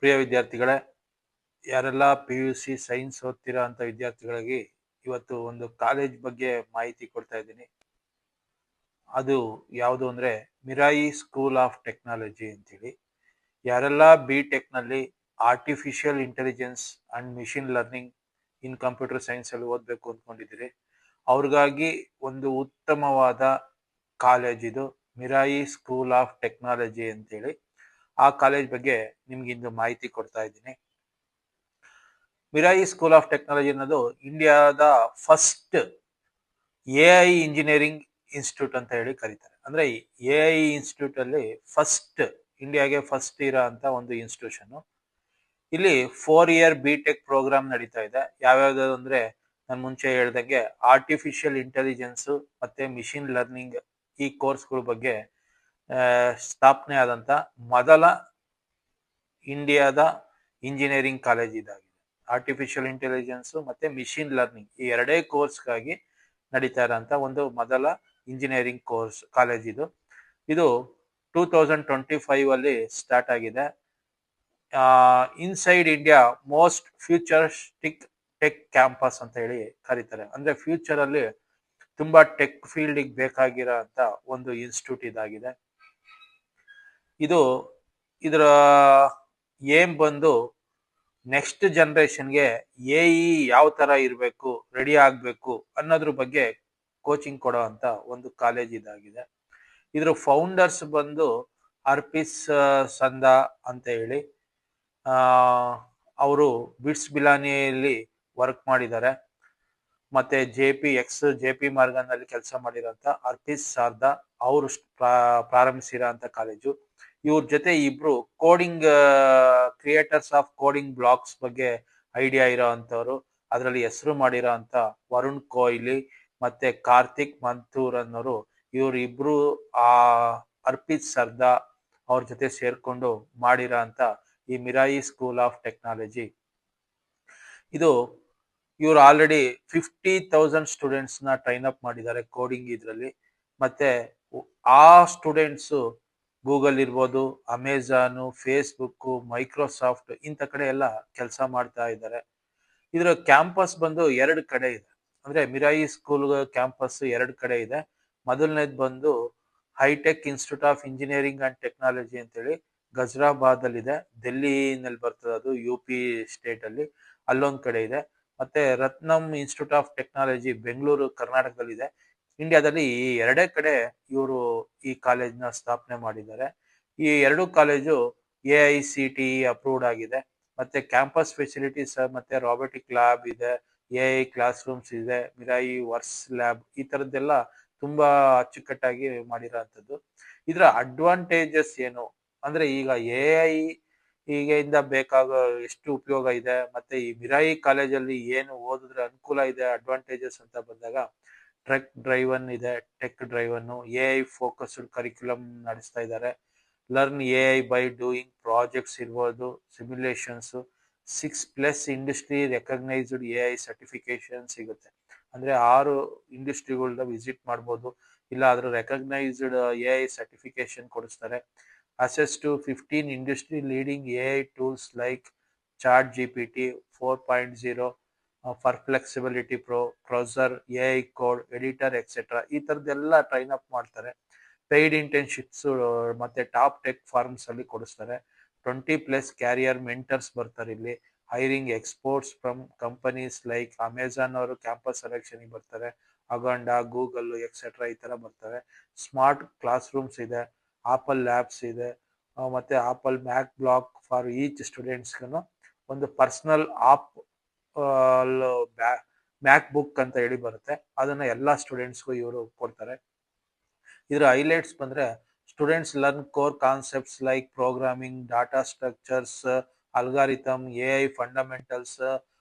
ಪ್ರಿಯ ವಿದ್ಯಾರ್ಥಿಗಳೇ, ಯಾರೆಲ್ಲ PUC science ಓದ್ತಿರೋ ಅಂತ ವಿದ್ಯಾರ್ಥಿಗಳಿಗೆ ಇವತ್ತು ಒಂದು ಕಾಲೇಜ್ ಬಗ್ಗೆ ಮಾಹಿತಿ ಕೊಡ್ತಾ ಇದ್ದೀನಿ. ಅದು ಯಾವುದು ಅಂದ್ರೆ ಮಿರಾಯಿ ಸ್ಕೂಲ್ ಆಫ್ ಟೆಕ್ನಾಲಜಿ ಅಂತೇಳಿ. ಯಾರೆಲ್ಲ B.Tech ನಲ್ಲಿ artificial intelligence and machine learning in computer science ಅಲ್ಲಿ ಓದ್ಬೇಕು ಅಂದ್ಕೊಂಡಿದ್ದೀರಿ, ಅವ್ರಿಗಾಗಿ ಒಂದು ಉತ್ತಮವಾದ ಕಾಲೇಜ್ ಇದು ಮಿರಾಯಿ ಸ್ಕೂಲ್ ಆಫ್ ಟೆಕ್ನಾಲಜಿ ಅಂತೇಳಿ. ಆ ಕಾಲೇಜ್ ಬಗ್ಗೆ ನಿಮ್ಗೆ ಇಂದು ಮಾಹಿತಿ ಕೊಡ್ತಾ ಇದ್ದೀನಿ. ಮಿರಾಯಿ ಸ್ಕೂಲ್ ಆಫ್ ಟೆಕ್ನಾಲಜಿ ಅನ್ನೋದು ಇಂಡಿಯಾದ ಫಸ್ಟ್ AI ಇಂಜಿನಿಯರಿಂಗ್ ಇನ್ಸ್ಟಿಟ್ಯೂಟ್ ಅಂತ ಹೇಳಿ ಕರೀತಾರೆ. ಅಂದ್ರೆ AI ಇನ್ಸ್ಟಿಟ್ಯೂಟ್ ಅಲ್ಲಿ ಇಂಡಿಯಾಗೆ ಫಸ್ಟ್ ಇರೋ ಅಂತ ಒಂದು ಇನ್ಸ್ಟಿಟ್ಯೂಷನ್. ಇಲ್ಲಿ 4 ಇಯರ್ B.Tech ಪ್ರೋಗ್ರಾಮ್ ನಡೀತಾ ಇದೆ. ಯಾವ್ಯಾವ್ದು ಅಂದ್ರೆ ನಾನು ಮುಂಚೆ ಹೇಳ್ದಂಗೆ ಆರ್ಟಿಫಿಷಿಯಲ್ ಇಂಟೆಲಿಜೆನ್ಸ್ ಮತ್ತೆ ಮಿಷಿನ್ ಲರ್ನಿಂಗ್ ಈ ಕೋರ್ಸ್ಗಳ ಬಗ್ಗೆ ಸ್ಥಾಪನೆ ಆದಂತ ಮೊದಲ ಇಂಡಿಯಾದ ಇಂಜಿನಿಯರಿಂಗ್ ಕಾಲೇಜ್ ಇದಾಗಿದೆ. ಆರ್ಟಿಫಿಷಿಯಲ್ ಇಂಟೆಲಿಜೆನ್ಸ್ ಮತ್ತೆ ಮಿಷಿನ್ ಲರ್ನಿಂಗ್ ಈ ಎರಡೇ ಕೋರ್ಸ್ಗಾಗಿ ನಡೀತಾ ಇರೋಂಥ ಒಂದು ಮೊದಲ ಇಂಜಿನಿಯರಿಂಗ್ ಕೋರ್ಸ್ ಕಾಲೇಜ್ ಇದು. ಇದು 2025 ಅಲ್ಲಿ ಸ್ಟಾರ್ಟ್ ಆಗಿದೆ. Inside India most futuristic tech campus ಅಂತ ಹೇಳಿ ಕರೀತಾರೆ. ಅಂದ್ರೆ ಫ್ಯೂಚರ್ ಅಲ್ಲಿ ತುಂಬಾ ಟೆಕ್ ಫೀಲ್ಡ್ ಬೇಕಾಗಿರೋ ಅಂತ ಒಂದು ಇನ್ಸ್ಟಿಟ್ಯೂಟ್ ಇದಾಗಿದೆ. ಇದರ ಏಮ್ ಬಂದು ನೆಕ್ಸ್ಟ್ ಜನರೇಷನ್ಗೆ AI ಯಾವ ತರ ಇರಬೇಕು, ರೆಡಿ ಆಗ್ಬೇಕು ಅನ್ನೋದ್ರ ಬಗ್ಗೆ ಕೋಚಿಂಗ್ ಕೊಡೋ ಅಂತ ಒಂದು ಕಾಲೇಜ್ ಇದಾಗಿದೆ. ಇದ್ರ ಫೌಂಡರ್ಸ್ ಬಂದು ಅರ್ಪಿಸ್ ಸಂದಾ ಅಂತ ಹೇಳಿ, ಅವರು ಬಿಟ್ಸ್ ಬಿಲಾನಿಯಲ್ಲಿ ವರ್ಕ್ ಮಾಡಿದ್ದಾರೆ. ಮತ್ತೆ JP ಮಾರ್ಗನ್ ಅಲ್ಲಿ ಕೆಲಸ ಮಾಡಿರೋಂಥ ಅರ್ಪಿಸ್ ಸಾರ್ದಾ ಅವರು ಪ್ರಾರಂಭಿಸಿರೋ ಅಂತ ಕಾಲೇಜು. ಇವ್ರ ಜೊತೆ ಇಬ್ರು coding creators of coding blocks ಬಗ್ಗೆ ಐಡಿಯಾ ಇರೋ ಅಂತವ್ರು, ಅದರಲ್ಲಿ ಹೆಸರು ಮಾಡಿರೋ ಅಂತ ವರುಣ್ ಕೊಹ್ಲಿ ಮತ್ತೆ ಕಾರ್ತಿಕ್ ಮಂಥೂರ್ ಅನ್ನೋರು, ಇವ್ರಿಬ್ರು ಆ ಅರ್ಪಿತ್ ಸರ್ದಾ ಅವ್ರ ಜೊತೆ ಸೇರ್ಕೊಂಡು ಮಾಡಿರೋ ಅಂತ ಈ ಮಿರಾಯಿ ಸ್ಕೂಲ್ ಆಫ್ ಟೆಕ್ನಾಲಜಿ. ಇವ್ರು ಆಲ್ರೆಡಿ 50,000 ಸ್ಟೂಡೆಂಟ್ಸ್ ನ ಟ್ರೈನ್ ಅಪ್ ಮಾಡಿದ್ದಾರೆ ಕೋಡಿಂಗ್ ಇದ್ರಲ್ಲಿ. ಮತ್ತೆ ಆ ಸ್ಟೂಡೆಂಟ್ಸ್ ಗೂಗಲ್ ಇರ್ಬೋದು, ಅಮೆಜಾನ್, ಫೇಸ್ಬುಕ್, ಮೈಕ್ರೋಸಾಫ್ಟ್ ಇಂಥ ಕಡೆ ಎಲ್ಲ ಕೆಲಸ ಮಾಡ್ತಾ ಇದ್ದಾರೆ. ಇದರ ಕ್ಯಾಂಪಸ್ ಬಂದು 2 ಕಡೆ ಇದೆ. ಅಂದ್ರೆ ಮಿರಾಯಿ ಸ್ಕೂಲ್ ಕ್ಯಾಂಪಸ್ 2 ಕಡೆ ಇದೆ. ಮೊದಲನೇದು ಬಂದು hitech institute of engineering and technology ಅಂತೇಳಿ ಗಜರಾಬಾದ್ ಅಲ್ಲಿ ಇದೆ. ಡೆಲ್ಲಿನಲ್ಲಿ ಬರ್ತದೆ, ಅದು UP ಸ್ಟೇಟ್ ಅಲ್ಲಿ, ಅಲ್ಲೊಂದ್ ಕಡೆ ಇದೆ. ಮತ್ತೆ ರತ್ನಂ ಇನ್ಸ್ಟಿಟ್ಯೂಟ್ ಆಫ್ ಟೆಕ್ನಾಲಜಿ ಬೆಂಗಳೂರು ಕರ್ನಾಟಕದಲ್ಲಿದೆ. ಇಂಡಿಯಾದಲ್ಲಿ ಈ 2 ಕಡೆ ಇವರು ಈ ಕಾಲೇಜ್ನ ಸ್ಥಾಪನೆ ಮಾಡಿದ್ದಾರೆ. ಈ 2 ಕಾಲೇಜು AICTE ಅಪ್ರೂವ್ಡ್ ಆಗಿದೆ. ಮತ್ತೆ ಕ್ಯಾಂಪಸ್ ಫೆಸಿಲಿಟೀಸ್ ಮತ್ತೆ ರಾಬೋಟಿಕ್ ಲ್ಯಾಬ್ ಇದೆ, AI ಕ್ಲಾಸ್ ರೂಮ್ಸ್ ಇದೆ, ಮಿರಾಯಿ ವರ್ಕ್ಸ್ ಲ್ಯಾಬ್, ಈ ತರದ್ದೆಲ್ಲ ತುಂಬಾ ಅಚ್ಚುಕಟ್ಟಾಗಿ ಮಾಡಿರೋಂಥದ್ದು. ಇದರ ಅಡ್ವಾಂಟೇಜಸ್ ಏನು ಅಂದ್ರೆ, ಈಗ AI ಈಗಿಂದ ಬೇಕಾಗೋ ಎಷ್ಟು ಉಪಯೋಗ ಇದೆ, ಮತ್ತೆ ಈ ಮಿರಾಯಿ ಕಾಲೇಜಲ್ಲಿ ಏನು ಓದಿದ್ರೆ ಅನುಕೂಲ ಇದೆ, ಅಡ್ವಾಂಟೇಜಸ್ ಅಂತ ಬಂದಾಗ tech driven AI focused curriculum ನಡೆಸ್ತಾ ಇದ್ದಾರೆ. Learn AI by doing projects ಇರ್ಬೋದು, simulations, 6+ industry recognised AI certification ಸಿಗುತ್ತೆ. ಅಂದ್ರೆ 6 ಇಂಡಸ್ಟ್ರಿಗಳನ್ನ ವಿಸಿಟ್ ಮಾಡ್ಬೋದು, ಇಲ್ಲ ಅದ್ರ ರೆಕಗ್ನೈಸ್ಡ್ AI ಸರ್ಟಿಫಿಕೇಶನ್ ಕೊಡಿಸ್ತಾರೆ. Access to 15 industry leading AI tools like ChatGPT 4.0, Perplexity Pro, Cursor, AI Code Editor, etc. ಈ ತರದ್ದೆಲ್ಲ ಟ್ರೈನ್ ಅಪ್ ಮಾಡ್ತಾರೆ. ಪೇಯ್ಡ್ ಇಂಟರ್ನ್ಶಿಪ್ಸ್ ಮತ್ತೆ ಟಾಪ್ ಟೆಕ್ ಫಾರ್ಮ್ಸ್ ಅಲ್ಲಿ ಕೊಡಿಸ್ತಾರೆ. 20+ ಕ್ಯಾರಿಯರ್ ಮೆಂಟರ್ಸ್ ಬರ್ತಾರೆ ಇಲ್ಲಿ. Hiring experts from companies like Amazon ಅವರು ಕ್ಯಾಂಪಸ್ ಸೆಲೆಕ್ಷನ್ ಬರ್ತಾರೆ, ಅಗಂಡಾ, ಗೂಗಲ್ ಎಕ್ಸೆಟ್ರಾ ಈ ತರ ಬರ್ತಾರೆ. ಸ್ಮಾರ್ಟ್ ಕ್ಲಾಸ್ ರೂಮ್ಸ್ ಇದೆ, ಆಪಲ್ ಲ್ಯಾಬ್ಸ್ ಇದೆ, ಮತ್ತೆ Apple MacBook for each ಸ್ಟೂಡೆಂಟ್ಸ್ಗೂ ಒಂದು ಪರ್ಸನಲ್ ಆಪ್ ಮ್ಯಾಕ್ ಬುಕ್ ಅಂತ ಹೇಳಿ ಬರುತ್ತೆ, ಅದನ್ನ ಎಲ್ಲಾ ಸ್ಟೂಡೆಂಟ್ಸ್ಗೂ ಇವರು ಕೊಡ್ತಾರೆ. ಇದರ ಹೈಲೈಟ್ಸ್ ಬಂದ್ರೆ, students learn core concepts like programming, data structures, algorithm, AI fundamentals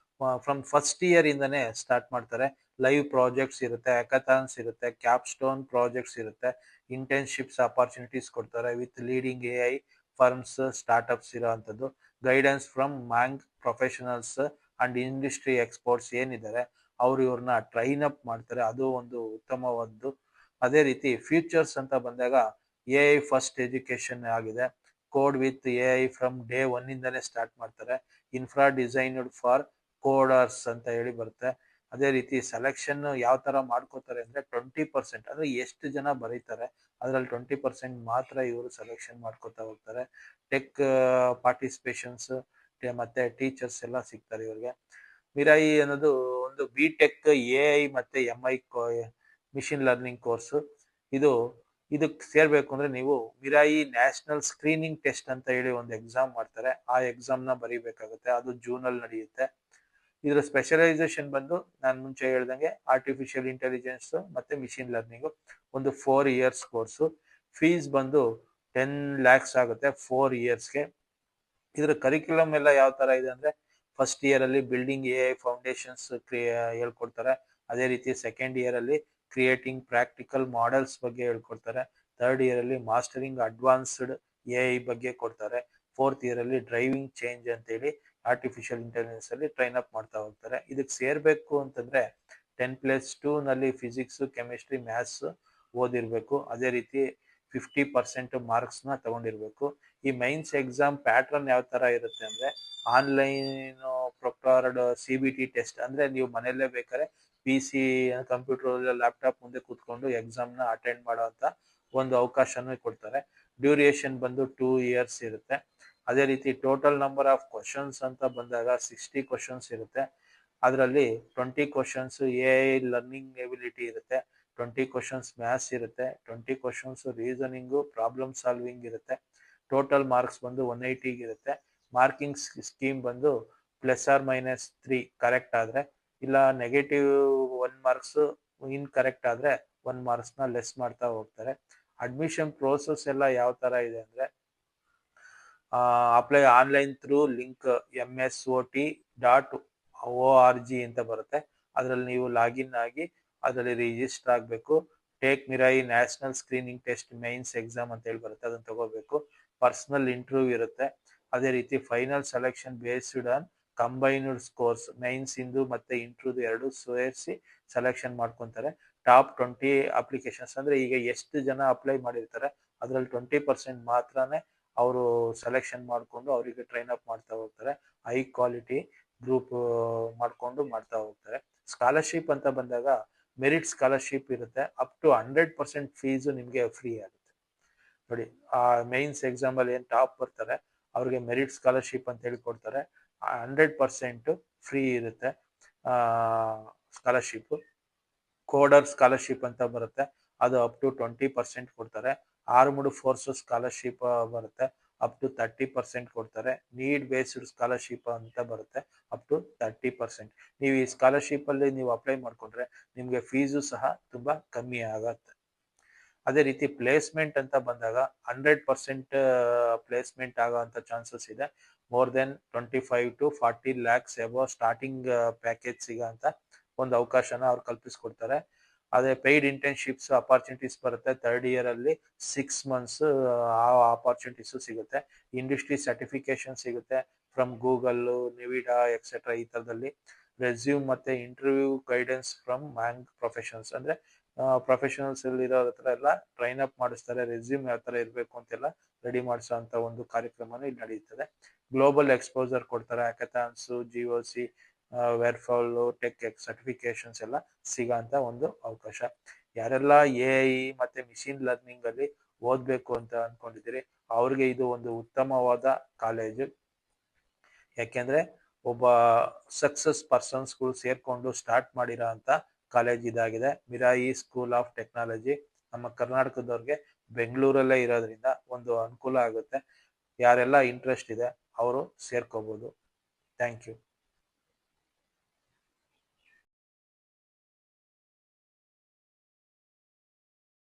from first year ಇಂದನೇ ಸ್ಟಾರ್ಟ್ ಮಾಡ್ತಾರೆ. ಲೈವ್ ಪ್ರಾಜೆಕ್ಟ್ಸ್ ಇರುತ್ತೆ, ಹ್ಯಾಕಥಾನ್ಸ್ ಇರುತ್ತೆ, ಕ್ಯಾಪ್ಸ್ಟೋನ್ ಪ್ರಾಜೆಕ್ಟ್ಸ್ ಇರುತ್ತೆ, ಇಂಟರ್ನ್ಶಿಪ್ಸ್ ಆಪರ್ಚುನಿಟೀಸ್ ಕೊಡ್ತಾರೆ with leading AI firms, startups ಇರೋ ಅಂಥದ್ದು. Guidance from MAANG professionals and industry experts ಏನಿದ್ದಾರೆ ಅವ್ರು ಇವ್ರನ್ನ ಟ್ರೈನ್ ಅಪ್ ಮಾಡ್ತಾರೆ, ಅದು ಒಂದು ಉತ್ತಮವಾದ್ದು. ಅದೇ ರೀತಿ ಫ್ಯೂಚರ್ಸ್ ಅಂತ ಬಂದಾಗ AI ಫಸ್ಟ್ ಎಜುಕೇಶನ್ ಆಗಿದೆ, code with AI from day one ಇಂದಾನೆ ಸ್ಟಾರ್ಟ್ ಮಾಡ್ತಾರೆ. ಇನ್ಫ್ರಾ ಡಿಸೈನ್ಡ್ ಫಾರ್ ಕೋಡರ್ಸ್ ಅಂತ ಹೇಳಿ ಬರುತ್ತೆ. ಅದೇ ರೀತಿ ಸೆಲೆಕ್ಷನ್ ಯಾವ ತರ ಮಾಡ್ಕೋತಾರೆ ಅಂದ್ರೆ 20%, ಅಂದ್ರೆ ಎಷ್ಟು ಜನ ಬರೀತಾರೆ ಅದ್ರಲ್ಲಿ 20% ಮಾತ್ರ ಇವರು ಸೆಲೆಕ್ಷನ್ ಮಾಡ್ಕೋತಾ ಹೋಗ್ತಾರೆ. ಟೆಕ್ ಪಾರ್ಟಿಸಿಪೇಷನ್ಸ್ ಮತ್ತೆ ಟೀಚರ್ಸ್ ಎಲ್ಲ ಸಿಗ್ತಾರೆ ಇವ್ರಿಗೆ. ಮಿರಾಯಿ ಅನ್ನೋದು ಒಂದು BTech AI ಮತ್ತೆ MI ಮಿಷಿನ್ ಲರ್ನಿಂಗ್ ಕೋರ್ಸ್. ಇದು ಇದಕ್ಕೆ ಸೇರ್ಬೇಕು ಅಂದ್ರೆ ನೀವು ಮಿರಾಯಿ ನ್ಯಾಷನಲ್ ಸ್ಕ್ರೀನಿಂಗ್ ಟೆಸ್ಟ್ ಅಂತ ಹೇಳಿ ಒಂದು ಎಕ್ಸಾಮ್ ಮಾಡ್ತಾರೆ. ಆ ಎಕ್ಸಾಮ್ ನ ಬರೀಬೇಕಾಗುತ್ತೆ. ಅದು ಜೂನ್ ಅಲ್ಲಿ ನಡೆಯುತ್ತೆ. ಇದರ ಸ್ಪೆಷಲೈಸೇಷನ್ ಬಂದು ನಾನು ಮುಂಚೆ ಹೇಳ್ದಂಗೆ ಆರ್ಟಿಫಿಷಿಯಲ್ ಇಂಟೆಲಿಜೆನ್ಸ್ ಮತ್ತೆ ಮಿಷಿನ್ ಲರ್ನಿಂಗ್. ಒಂದು 4 ಇಯರ್ಸ್ ಕೋರ್ಸು. ಫೀಸ್ ಬಂದು 10 lakhs ಆಗುತ್ತೆ 4 ಇಯರ್ಸ್ಗೆ. ಇದರ ಕರಿಕ್ಯುಲಮ್ ಎಲ್ಲ ಯಾವ ತರ ಇದೆ ಅಂದ್ರೆ ಫಸ್ಟ್ ಇಯರ್ ಅಲ್ಲಿ ಬಿಲ್ಡಿಂಗ್ AI ಫೌಂಡೇಶನ್ಸ್ ಹೇಳ್ಕೊಡ್ತಾರೆ. ಅದೇ ರೀತಿ ಸೆಕೆಂಡ್ ಇಯರ್ ಅಲ್ಲಿ ಕ್ರಿಯೇಟಿಂಗ್ ಪ್ರಾಕ್ಟಿಕಲ್ ಮಾಡೆಲ್ಸ್ ಬಗ್ಗೆ ಹೇಳ್ಕೊಡ್ತಾರೆ. ಥರ್ಡ್ ಇಯರ್ ಅಲ್ಲಿ ಮಾಸ್ಟರಿಂಗ್ ಅಡ್ವಾನ್ಸ್ಡ್ AI ಬಗ್ಗೆ ಕೊಡ್ತಾರೆ. ಫೋರ್ತ್ ಇಯರ್ ಅಲ್ಲಿ ಡ್ರೈವಿಂಗ್ ಚೇಂಜ್ ಅಂತ ಹೇಳಿ ಆರ್ಟಿಫಿಷಿಯಲ್ ಇಂಟೆಲಿಜೆನ್ಸ್ ಅಲ್ಲಿ ಟ್ರೈನ್ ಅಪ್ ಮಾಡ್ತಾ ಹೋಗ್ತಾರೆ. ಇದಕ್ಕೆ ಸೇರ್ಬೇಕು ಅಂತಂದ್ರೆ 10+2 ನಲ್ಲಿ ಫಿಸಿಕ್ಸ್, ಕೆಮಿಸ್ಟ್ರಿ, ಮ್ಯಾಥ್ಸ್ ಓದಿರ್ಬೇಕು. ಅದೇ ರೀತಿ 50% ಮಾರ್ಕ್ಸ್ ನ ತಗೊಂಡಿರ್ಬೇಕು. ಈ ಮೈನ್ಸ್ ಎಕ್ಸಾಮ್ ಪ್ಯಾಟ್ರನ್ ಯಾವ ತರ ಇರುತ್ತೆ ಅಂದ್ರೆ ಆನ್ಲೈನ್ ಪ್ರೊಕ್ಟರ್ಡ್ CBT ಟೆಸ್ಟ್. ಅಂದ್ರೆ ನೀವು ಮನೆಯಲ್ಲೇ ಬೇಕಾದ್ರೆ PC ಕಂಪ್ಯೂಟರ್ ಲ್ಯಾಪ್ಟಾಪ್ ಮುಂದೆ ಕೂತ್ಕೊಂಡು ಎಕ್ಸಾಮ್ ನ ಅಟೆಂಡ್ ಮಾಡೋ ಅಂತ ಒಂದು ಅವಕಾಶನೂ ಕೊಡ್ತಾರೆ. ಡ್ಯೂರೇಷನ್ ಬಂದು 2 ಇಯರ್ಸ್ ಇರುತ್ತೆ. ಅದೇ ರೀತಿ ಟೋಟಲ್ ನಂಬರ್ ಆಫ್ ಕ್ವಶನ್ಸ್ ಅಂತ ಬಂದಾಗ 60 ಕ್ವಶನ್ಸ್ ಇರುತ್ತೆ. ಅದರಲ್ಲಿ 20 ಕ್ವಶನ್ಸ್ AI ಲರ್ನಿಂಗ್ ಎಬಿಲಿಟಿ ಇರುತ್ತೆ. 20 ಕ್ವಶನ್ಸ್ ಮ್ಯಾಥ್ಸ್ ಇರುತ್ತೆ. 20 ಕ್ವಶನ್ಸ್ ರೀಸನಿಂಗು ಪ್ರಾಬ್ಲಮ್ ಸಾಲ್ವಿಂಗ್ ಇರುತ್ತೆ. ಟೋಟಲ್ ಮಾರ್ಕ್ಸ್ ಬಂದು 180 ಇರುತ್ತೆ. ಮಾರ್ಕಿಂಗ್ ಸ್ಕೀಮ್ ಬಂದು +or-3 ಕರೆಕ್ಟ್ ಆದ್ರೆ, ಇಲ್ಲ ನೆಗೆಟಿವ್ 1 ಮಾರ್ಕ್ಸ್ ಇನ್ಕರೆಕ್ಟ್ ಆದ್ರೆ 1 ಮಾರ್ಕ್ಸ್ ನ ಲೆಸ್ ಮಾಡ್ತಾ ಹೋಗ್ತಾರೆ. ಅಡ್ಮಿಷನ್ ಪ್ರೋಸೆಸ್ ಎಲ್ಲ ಯಾವ ತರ ಇದೆ ಅಂದ್ರೆ apply online through link msot.org ಅಂತ ಬರುತ್ತೆ. ಅದರಲ್ಲಿ ನೀವು ಲಾಗಿನ್ ಆಗಿ ಅದರಲ್ಲಿ ರಿಜಿಸ್ಟರ್ ಆಗಬೇಕು. ಟೇಕ್ ಮಿರಾಯಿ national screening test mains exam ಅಂತ ಹೇಳಿ ಬರುತ್ತೆ, ಅದನ್ನ ತಗೋಬೇಕು. ಪರ್ಸನಲ್ ಇಂಟರ್ವ್ಯೂ ಇರುತ್ತೆ. ಅದೇ ರೀತಿ final selection based on combined scores. Mains ಇಂದು ಮತ್ತೆ ಇಂಟರ್ವ್ಯೂ ಎರಡು ಸೇರಿಸಿ ಸೆಲೆಕ್ಷನ್ ಮಾಡ್ಕೊಂತಾರೆ. ಟಾಪ್ 20 ಅಪ್ಲಿಕೇಶನ್ಸ್ ಅಂದ್ರೆ ಈಗ ಎಷ್ಟು ಜನ ಅಪ್ಲೈ ಮಾಡಿರ್ತಾರೆ ಅದರಲ್ಲಿ 20% ಮಾತ್ರನೇ ಅವರು ಸೆಲೆಕ್ಷನ್ ಮಾಡಿಕೊಂಡು ಅವರಿಗೆ ಟ್ರೈನ್ ಅಪ್ ಮಾಡ್ತಾ ಹೋಗ್ತಾರೆ. ಹೈ ಕ್ವಾಲಿಟಿ ಗ್ರೂಪ್ ಮಾಡ್ಕೊಂಡು ಮಾಡ್ತಾ ಹೋಗ್ತಾರೆ. ಸ್ಕಾಲರ್ಶಿಪ್ ಅಂತ ಬಂದಾಗ ಮೆರಿಟ್ ಸ್ಕಾಲರ್ಶಿಪ್ ಇರುತ್ತೆ. ಅಪ್ ಟು 100% ಫೀಸು ನಿಮಗೆ ಫ್ರೀ ಆಗುತ್ತೆ. ನೋಡಿ, ಆ ಮೈನ್ಸ್ ಎಕ್ಸಾಮ್ ಅಲ್ಲಿ ಏನ್ ಟಾಪ್ ಬರ್ತಾರೆ ಅವ್ರಿಗೆ ಮೆರಿಟ್ ಸ್ಕಾಲರ್ಶಿಪ್ ಅಂತ ಹೇಳಿ ಕೊಡ್ತಾರೆ. 100% ಫ್ರೀ ಇರುತ್ತೆ ಸ್ಕಾಲರ್ಶಿಪ್. ಕೋಡರ್ ಸ್ಕಾಲರ್ಶಿಪ್ ಅಂತ ಬರುತ್ತೆ, ಅದು ಅಪ್ ಟು 20% ಕೊಡ್ತಾರೆ. ಆರ್ಮ್ಡ್ ಫೋರ್ಸಸ್ ಸ್ಕಾಲರ್ಶಿಪ್ ಬರುತ್ತೆ, ಅಪ್ ಟು 30% ಕೊಡ್ತಾರೆ. ನೀಡ್ ಬೇಸ್ಡ್ ಸ್ಕಾಲರ್ಶಿಪ್ ಅಂತ ಬರುತ್ತೆ, ಅಪ್ ಟು 30%. ನೀವು ಈ ಸ್ಕಾಲರ್ಶಿಪ್ ಅಲ್ಲಿ ನೀವು ಅಪ್ಲೈ ಮಾಡ್ಕೊಂಡ್ರೆ ನಿಮ್ಗೆ ಫೀಸು ಸಹ ತುಂಬಾ ಕಮ್ಮಿ ಆಗತ್ತೆ. ಅದೇ ರೀತಿ ಪ್ಲೇಸ್ಮೆಂಟ್ ಅಂತ ಬಂದಾಗ 100% ಪ್ಲೇಸ್ಮೆಂಟ್ ಆಗೋಂಥ ಚಾನ್ಸಸ್ ಇದೆ. More than 25 to 40 lakhs above starting package ಸಿಗೋಂಥ ಒಂದು ಅವಕಾಶನ ಅವ್ರು ಕಲ್ಪಿಸ್ಕೊಡ್ತಾರೆ. ಅದೇ ಪೇಯ್ಡ್ ಇಂಟರ್ನ್ಶಿಪ್ಸ್ ಅಪಾರ್ಚುನಿಟೀಸ್ ಬರುತ್ತೆ. ಥರ್ಡ್ ಇಯರ್ ಅಲ್ಲಿ 6 months ಆ ಅಪಾರ್ಚುನಿಟೀಸು ಸಿಗುತ್ತೆ. ಇಂಡಸ್ಟ್ರಿ ಸರ್ಟಿಫಿಕೇಶನ್ ಸಿಗುತ್ತೆ ಫ್ರಮ್ ಗೂಗಲ್, ನಿವಿಡಾ ಎಕ್ಸೆಟ್ರಾ. ಈ ಥರದಲ್ಲಿ ರೆಸ್ಯೂಮ್ ಮತ್ತೆ interview guidance from MAANG professions. ಅಂದ್ರೆ ಪ್ರೊಫೆಷನಲ್ಸ್ ಇರೋ ಹತ್ರ ಎಲ್ಲ ಟ್ರೈನ್ ಅಪ್ ಮಾಡಿಸ್ತಾರೆ. ರೆಸ್ಯೂಮ್ ಯಾವ ತರ ಇರಬೇಕು ಅಂತೆಲ್ಲ ರೆಡಿ ಮಾಡಿಸೋ ಅಂತ ಒಂದು ಕಾರ್ಯಕ್ರಮನೂ ಇಲ್ಲಿ ನಡೆಯುತ್ತದೆ. ಗ್ಲೋಬಲ್ ಎಕ್ಸ್ಪೋಜರ್ ಕೊಡ್ತಾರೆ. ಹ್ಯಾಕಥಾನ್ಸ್, GOC, ವೆರ್ಫಾಲ್, ಟೆಕ್ ಸರ್ಟಿಫಿಕೇಶನ್ಸ್ ಎಲ್ಲ ಸಿಗೋಂತ ಒಂದು ಅವಕಾಶ. ಯಾರೆಲ್ಲ AI ಮತ್ತೆ ಮಿಷಿನ್ ಲರ್ನಿಂಗ್ ಅಲ್ಲಿ ಓದ್ಬೇಕು ಅಂತ ಅನ್ಕೊಂಡಿದ್ದೀರಿ ಅವ್ರಿಗೆ ಇದು ಒಂದು ಉತ್ತಮವಾದ ಕಾಲೇಜು. ಯಾಕೆಂದ್ರೆ ಒಬ್ಬ ಸಕ್ಸಸ್ ಪರ್ಸನ್ಸ್ಗಳು ಸೇರ್ಕೊಂಡು ಸ್ಟಾರ್ಟ್ ಮಾಡಿರೋ ಅಂತ ಕಾಲೇಜ್ ಇದಾಗಿದೆ, ಮಿರಾಯಿ ಸ್ಕೂಲ್ ಆಫ್ ಟೆಕ್ನಾಲಜಿ. ನಮ್ಮ ಕರ್ನಾಟಕದವ್ರಿಗೆ ಬೆಂಗಳೂರಲ್ಲೇ ಇರೋದ್ರಿಂದ ಒಂದು ಅನುಕೂಲ ಆಗುತ್ತೆ. ಯಾರೆಲ್ಲ ಇಂಟ್ರೆಸ್ಟ್ ಇದೆ ಅವರು ಸೇರ್ಕೋಬಹುದು. Thank you.